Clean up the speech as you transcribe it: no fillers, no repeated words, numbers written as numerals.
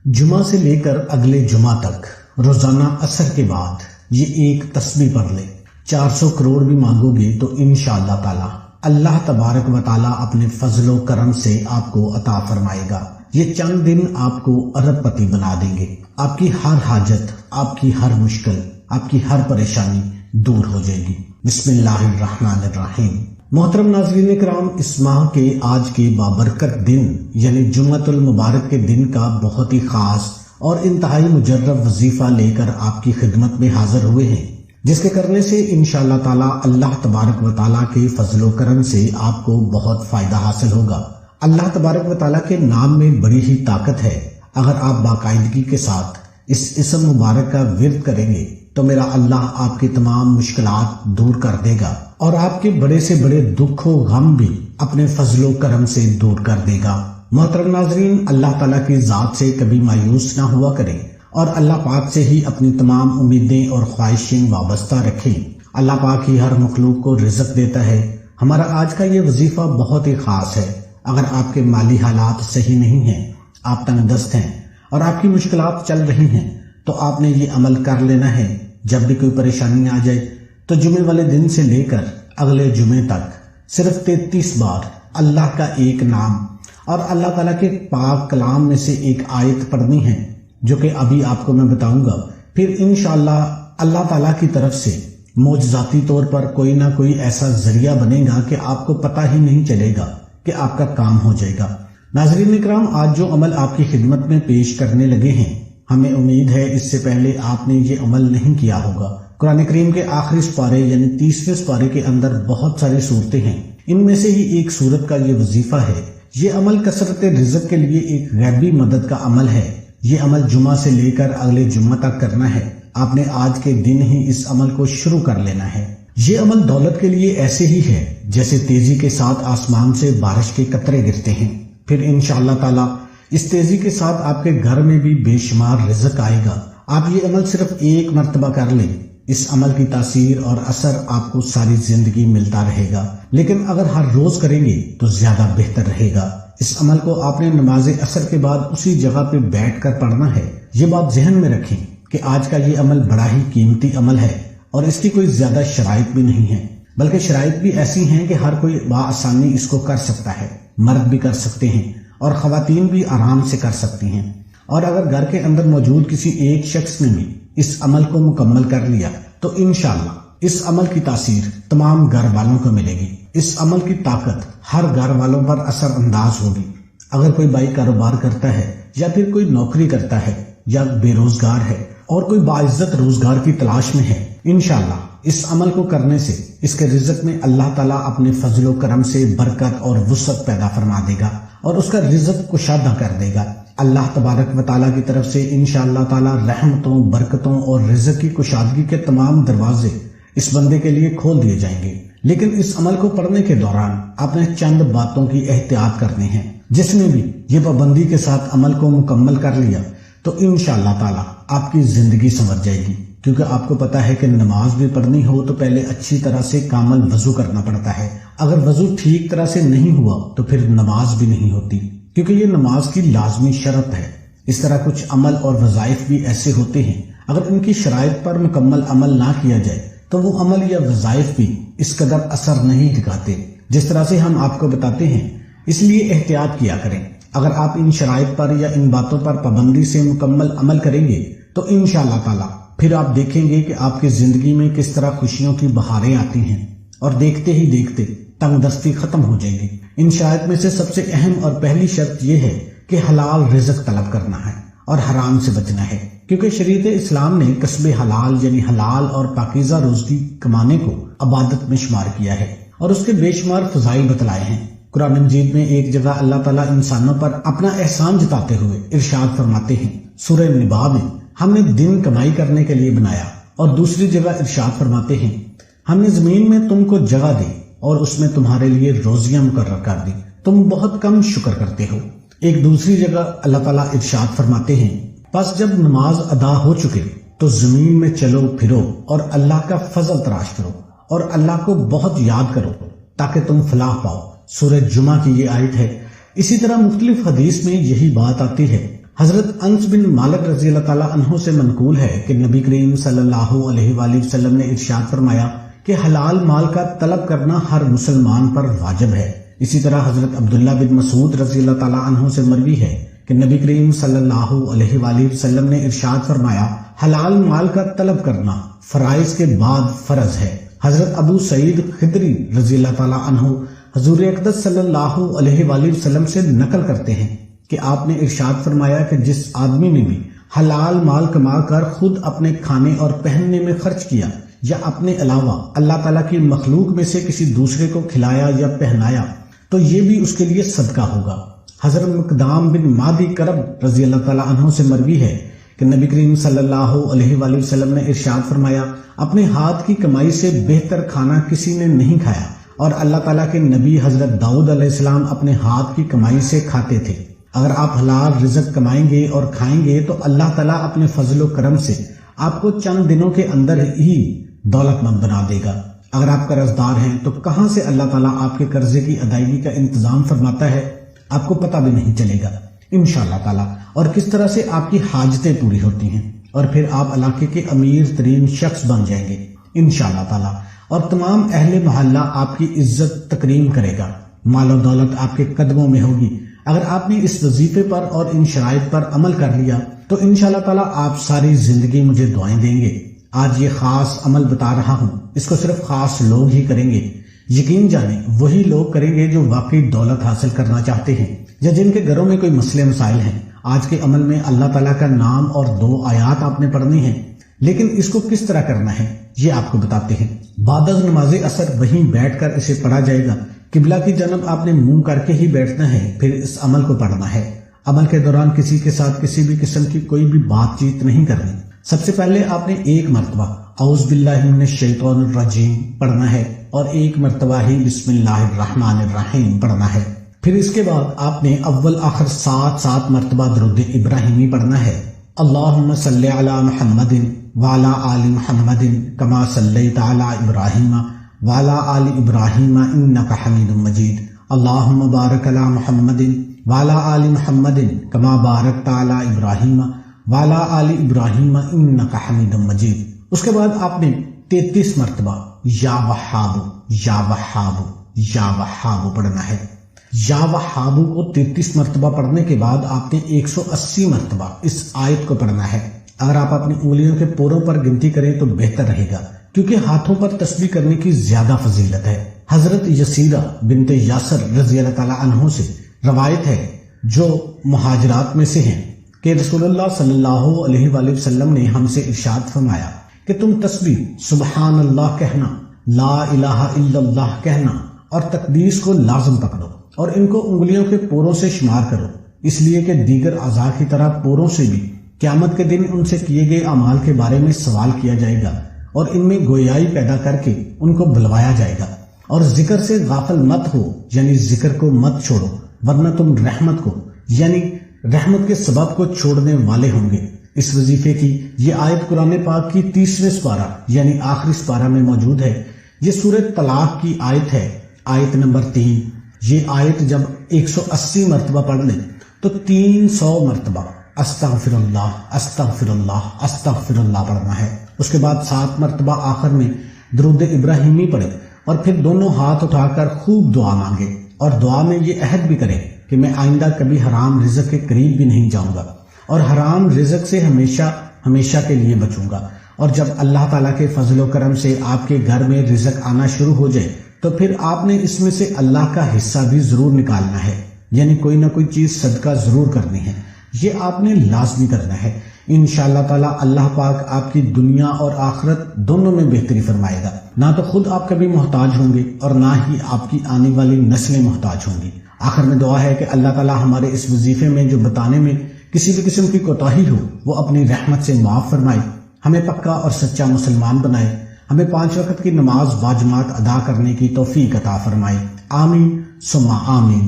جمعہ سے لے کر اگلے جمعہ تک روزانہ عصر کے بعد یہ ایک تسبیح پڑھ لے، 400 کروڑ بھی مانگو گے تو انشاءاللہ تعالی اللہ تبارک و تعالی اپنے فضل و کرم سے آپ کو عطا فرمائے گا۔ یہ چند دن آپ کو ارب پتی بنا دیں گے۔ آپ کی ہر حاجت، آپ کی ہر مشکل، آپ کی ہر پریشانی دور ہو جائے گی۔ بسم اللہ الرحمن الرحیم۔ محترم ناظرین کرام، اس ماہ کے آج کے بابرکت دن یعنی جمعۃ المبارک کے دن کا بہت ہی خاص اور انتہائی مجرب وظیفہ لے کر آپ کی خدمت میں حاضر ہوئے ہیں، جس کے کرنے سے انشاءاللہ تعالی اللہ تبارک و تعالی کے فضل و کرم سے آپ کو بہت فائدہ حاصل ہوگا۔ اللہ تبارک و تعالی کے نام میں بڑی ہی طاقت ہے۔ اگر آپ باقاعدگی کے ساتھ اس اسم مبارک کا ورد کریں گے تو میرا اللہ آپ کی تمام مشکلات دور کر دے گا اور آپ کے بڑے سے بڑے دکھ و غم بھی اپنے فضل و کرم سے دور کر دے گا۔ محترم ناظرین، اللہ تعالیٰ کی ذات سے کبھی مایوس نہ ہوا کریں اور اللہ پاک سے ہی اپنی تمام امیدیں اور خواہشیں وابستہ رکھیں۔ اللہ پاک ہی ہر مخلوق کو رزق دیتا ہے۔ ہمارا آج کا یہ وظیفہ بہت ہی خاص ہے۔ اگر آپ کے مالی حالات صحیح نہیں ہیں، آپ تنگ دست ہیں اور آپ کی مشکلات چل رہی ہیں تو آپ نے یہ عمل کر لینا ہے۔ جب بھی کوئی پریشانی آ جائے تو جمعے والے دن سے لے کر اگلے جمعے تک صرف 33 بار اللہ کا ایک نام اور اللہ تعالیٰ کے پاک کلام میں سے ایک آیت پڑھنی ہے، جو کہ ابھی آپ کو میں بتاؤں گا۔ پھر انشاءاللہ اللہ تعالیٰ کی طرف سے معجزاتی طور پر کوئی نہ کوئی ایسا ذریعہ بنے گا کہ آپ کو پتہ ہی نہیں چلے گا کہ آپ کا کام ہو جائے گا۔ ناظرین اکرام، آج جو عمل آپ کی خدمت میں پیش کرنے لگے ہیں، ہمیں امید ہے اس سے پہلے آپ نے یہ عمل نہیں کیا ہوگا۔ قرآن کریم کے آخری سپارے یعنی 30ویں سپارے کے اندر بہت ساری صورتیں ہیں، ان میں سے ہی ایک صورت کا یہ وظیفہ ہے۔ یہ عمل کثرت رزق کے لیے ایک غیبی مدد کا عمل ہے۔ یہ عمل جمعہ سے لے کر اگلے جمعہ تک کرنا ہے۔ آپ نے آج کے دن ہی اس عمل کو شروع کر لینا ہے۔ یہ عمل دولت کے لیے ایسے ہی ہے جیسے تیزی کے ساتھ آسمان سے بارش کے قطرے گرتے ہیں۔ پھر انشاءاللہ تعالی اس تیزی کے ساتھ آپ کے گھر میں بھی بے شمار رزق آئے گا۔ آپ یہ عمل صرف ایک مرتبہ کر لیں، اس عمل کی تاثیر اور اثر آپ کو ساری زندگی ملتا رہے گا، لیکن اگر ہر روز کریں گے تو زیادہ بہتر رہے گا۔ اس عمل کو آپ نے نماز عصر کے بعد اسی جگہ پہ بیٹھ کر پڑھنا ہے۔ یہ بات ذہن میں رکھیں کہ آج کا یہ عمل بڑا ہی قیمتی عمل ہے اور اس کی کوئی زیادہ شرائط بھی نہیں ہے، بلکہ شرائط بھی ایسی ہیں کہ ہر کوئی بآسانی اس کو کر سکتا ہے۔ مرد بھی کر سکتے ہیں اور خواتین بھی آرام سے کر سکتی ہیں، اور اگر گھر کے اندر موجود کسی ایک شخص نے بھی اس عمل کو مکمل کر لیا تو انشاءاللہ اس عمل کی تاثیر تمام گھر والوں کو ملے گی۔ اس عمل کی طاقت ہر گھر والوں پر اثر انداز ہوگی۔ اگر کوئی بھائی کاروبار کرتا ہے یا پھر کوئی نوکری کرتا ہے یا بے روزگار ہے اور کوئی باعزت روزگار کی تلاش میں ہے، انشاءاللہ اس عمل کو کرنے سے اس کے رزق میں اللہ تعالیٰ اپنے فضل و کرم سے برکت اور وسعت پیدا فرما دے گا اور اس کا رزق کشادہ کر دے گا۔ اللہ تبارک و تعالیٰ کی طرف سے انشاءاللہ تعالیٰ رحمتوں، برکتوں اور رزق کی کشادگی کے تمام دروازے اس بندے کے لیے کھول دیے جائیں گے۔ لیکن اس عمل کو پڑھنے کے دوران آپ نے چند باتوں کی احتیاط کرنی ہے۔ جس نے بھی یہ پابندی کے ساتھ عمل کو مکمل کر لیا تو انشاءاللہ تعالیٰ آپ کی زندگی سنور جائے گی، کیونکہ آپ کو پتا ہے کہ نماز بھی پڑھنی ہو تو پہلے اچھی طرح سے کامل وضو کرنا پڑتا ہے۔ اگر وضو ٹھیک طرح سے نہیں ہوا تو پھر نماز بھی نہیں ہوتی، کیونکہ یہ نماز کی لازمی شرط ہے۔ اس طرح کچھ عمل اور وظائف بھی ایسے ہوتے ہیں، اگر ان کی شرائط پر مکمل عمل نہ کیا جائے تو وہ عمل یا وظائف بھی اس قدر اثر نہیں دکھاتے جس طرح سے ہم آپ کو بتاتے ہیں۔ اس لیے احتیاط کیا کریں۔ اگر آپ ان شرائط پر یا ان باتوں پر پابندی سے مکمل عمل کریں گے تو انشاءاللہ تعالی پھر آپ دیکھیں گے کہ آپ کی زندگی میں کس طرح خوشیوں کی بہاریں آتی ہیں اور دیکھتے ہی دیکھتے تنگ دستی ختم ہو جائے گی۔ ان شرائط میں سے سب سے اہم اور پہلی شرط یہ ہے کہ حلال رزق طلب کرنا ہے اور حرام سے بچنا ہے، کیونکہ شریعت اسلام نے کسب حلال یعنی حلال اور پاکیزہ روزی کمانے کو عبادت میں شمار کیا ہے اور اس کے بے شمار فضائل بتلائے ہیں۔ قرآن مجید میں ایک جگہ اللہ تعالیٰ انسانوں پر اپنا احسان جتاتے ہوئے ارشاد فرماتے ہیں، سورہ نبا میں ہم نے دن کمائی کرنے کے لیے بنایا، اور دوسری جگہ ارشاد فرماتے ہیں ہم نے زمین میں تم کو جگہ دی اور اس میں تمہارے لیے روزیاں مقرر کر دی، تم بہت کم شکر کرتے ہو۔ ایک دوسری جگہ اللہ تعالیٰ ارشاد فرماتے ہیں پس جب نماز ادا ہو چکے تو زمین میں چلو پھرو اور اللہ کا فضل تراش کرو اور اللہ کو بہت یاد کرو تاکہ تم فلاح پاؤ۔ سورہ جمعہ کی یہ آیت ہے۔ اسی طرح مختلف حدیث میں یہی بات آتی ہے۔ حضرت انس بن مالک رضی اللہ تعالیٰ عنہ سے منقول ہے کہ نبی کریم صلی اللہ علیہ وآلہ وسلم نے ارشاد فرمایا کہ حلال مال کا طلب کرنا ہر مسلمان پر واجب ہے۔ اسی طرح حضرت عبداللہ بن مسعود رضی اللہ تعالیٰ عنہ سے مروی ہے کہ نبی کریم صلی اللہ علیہ وآلہ وسلم نے ارشاد فرمایا حلال مال کا طلب کرنا فرائض کے بعد فرض ہے۔ حضرت ابو سعید خدری رضی اللہ تعالیٰ عنہ حضور اقدس صلی اللہ علیہ وآلہ وسلم سے نقل کرتے ہیں کہ آپ نے ارشاد فرمایا کہ جس آدمی نے بھی حلال مال کما کر خود اپنے کھانے اور پہننے میں خرچ کیا یا اپنے علاوہ اللہ تعالیٰ کی مخلوق میں سے کسی دوسرے کو کھلایا یا پہنایا تو یہ بھی اس کے لیے صدقہ ہوگا۔ حضرت مقدام بن مادی کرب رضی اللہ تعالیٰ عنہ سے مروی ہے کہ نبی کریم صلی اللہ علیہ وآلہ وسلم نے ارشاد فرمایا اپنے ہاتھ کی کمائی سے بہتر کھانا کسی نے نہیں کھایا، اور اللہ تعالیٰ کے نبی حضرت داؤد علیہ السلام اپنے ہاتھ کی کمائی سے کھاتے تھے۔ اگر آپ حلال رزق کمائیں گے اور کھائیں گے تو اللہ تعالیٰ اپنے فضل و کرم سے آپ کو چند دنوں کے اندر ہی دولت مند بنا دے گا۔ اگر آپ قرض دار ہیں تو کہاں سے اللہ تعالیٰ آپ کے قرضے کی ادائیگی کا انتظام فرماتا ہے آپ کو پتہ بھی نہیں چلے گا انشاءاللہ تعالیٰ، اور کس طرح سے آپ کی حاجتیں پوری ہوتی ہیں، اور پھر آپ علاقے کے امیر ترین شخص بن جائیں گے انشاءاللہ تعالیٰ، اور تمام اہل محلہ آپ کی عزت تکریم کرے گا، مال و دولت آپ کے قدموں میں ہوگی۔ اگر آپ نے اس وظیفے پر اور ان شرائط پر عمل کر لیا تو انشاءاللہ تعالیٰ آپ ساری زندگی مجھے دعائیں دیں گے۔ آج یہ خاص عمل بتا رہا ہوں، اس کو صرف خاص لوگ ہی کریں گے، یقین جانیں وہی لوگ کریں گے جو واقعی دولت حاصل کرنا چاہتے ہیں یا جن کے گھروں میں کوئی مسئلے مسائل ہیں۔ آج کے عمل میں اللہ تعالیٰ کا نام اور 2 آیات آپ نے پڑھنی ہیں، لیکن اس کو کس طرح کرنا ہے یہ آپ کو بتاتے ہیں۔ بعد از نماز عصر وہیں بیٹھ کر اسے پڑھا جائے گا، قبلہ کی جانب آپ نے منہ کر کے ہی بیٹھنا ہے، پھر اس عمل کو پڑھنا ہے۔ عمل کے دوران کسی کے ساتھ کسی بھی قسم کی کوئی بھی بات چیت نہیں کرنی۔ سب سے پہلے آپ نے 1 مرتبہ اعوذ باللہ من الشیطان الرجیم پڑھنا ہے اور 1 مرتبہ ہی بسم اللہ الرحمن الرحیم پڑھنا ہے۔ پھر اس کے بعد آپ نے اول آخر 7 مرتبہ درود ابراہیمی پڑھنا ہے۔ اللہم صلی علی محمد وعلی آل محمد کما صلیت علی ابراہیم وعلی آل ابراہیم انک حمید مجید۔ اللہم بارک علی محمد وعلی آل محمد کما بارکت علی ابراہیم وعلی آل ابراہیم انک حمید مجید۔ اس کے بعد آپ نے 33 مرتبہ یا وہاب یا وہاب یا وہاب پڑھنا ہے۔ یا وہاب کو 33 مرتبہ پڑھنے کے بعد آپ نے 180 مرتبہ اس آیت کو پڑھنا ہے۔ اگر آپ اپنی انگلیوں کے پوروں پر گنتی کریں تو بہتر رہے گا، کیونکہ ہاتھوں پر تسبیح کرنے کی زیادہ فضیلت ہے۔ حضرت یسیرہ بنت یاسر رضی اللہ تعالیٰ عنہ سے روایت ہے، جو مہاجرات میں سے ہیں، کہ رسول اللہ صلی اللہ علیہ وآلہ وسلم نے ہم سے ارشاد فرمایا کہ تم تسبیح سبحان اللہ کہنا، لا الہ الا اللہ کہنا اور تقدیس کو لازم پکڑو، اور ان کو انگلیوں کے پوروں سے شمار کرو، اس لیے کہ دیگر اعضاء کی طرح پوروں سے بھی قیامت کے دن ان سے کیے گئے اعمال کے بارے میں سوال کیا جائے گا، اور ان میں گویائی پیدا کر کے ان کو بلوایا جائے گا۔ اور ذکر سے غافل مت ہو، یعنی ذکر کو مت چھوڑو، ورنہ تم رحمت کو یعنی رحمت کے سبب کو چھوڑنے والے ہوں گے۔ اس وظیفے کی یہ آیت قرآن پاک کی 30ویں سپارہ یعنی آخری سپارہ میں موجود ہے۔ یہ سورہ طلاق کی آیت ہے، آیت نمبر 3۔ یہ آیت جب 180 مرتبہ پڑھ لیں تو 300 مرتبہ استغفر اللہ استغفر اللہ استغفر اللہ پڑھنا ہے۔ اس کے بعد 7 مرتبہ آخر میں درود ابراہیمی پڑھیں، اور پھر دونوں ہاتھ اٹھا کر خوب دعا مانگے، اور دعا میں یہ عہد بھی کریں کہ میں آئندہ کبھی حرام رزق کے قریب بھی نہیں جاؤں گا، اور حرام رزق سے ہمیشہ ہمیشہ کے لیے بچوں گا۔ اور جب اللہ تعالیٰ کے فضل و کرم سے آپ کے گھر میں رزق آنا شروع ہو جائے تو پھر آپ نے اس میں سے اللہ کا حصہ بھی ضرور نکالنا ہے، یعنی کوئی نہ کوئی چیز صدقہ ضرور کرنی ہے، یہ آپ نے لازمی کرنا ہے۔ انشاءاللہ تعالیٰ اللہ پاک آپ کی دنیا اور آخرت دونوں میں بہتری فرمائے گا۔ نہ تو خود آپ کبھی محتاج ہوں گے اور نہ ہی آپ کی آنے والی نسلیں محتاج ہوں گی۔ آخر میں دعا ہے کہ اللہ تعالیٰ ہمارے اس وظیفے میں جو بتانے میں کسی بھی قسم کی کوتاہی ہو وہ اپنی رحمت سے معاف فرمائے، ہمیں پکا اور سچا مسلمان بنائے، ہمیں 5 وقت کی نماز باجماعت ادا کرنے کی توفیق عطا فرمائے۔ آمین ثم آمین۔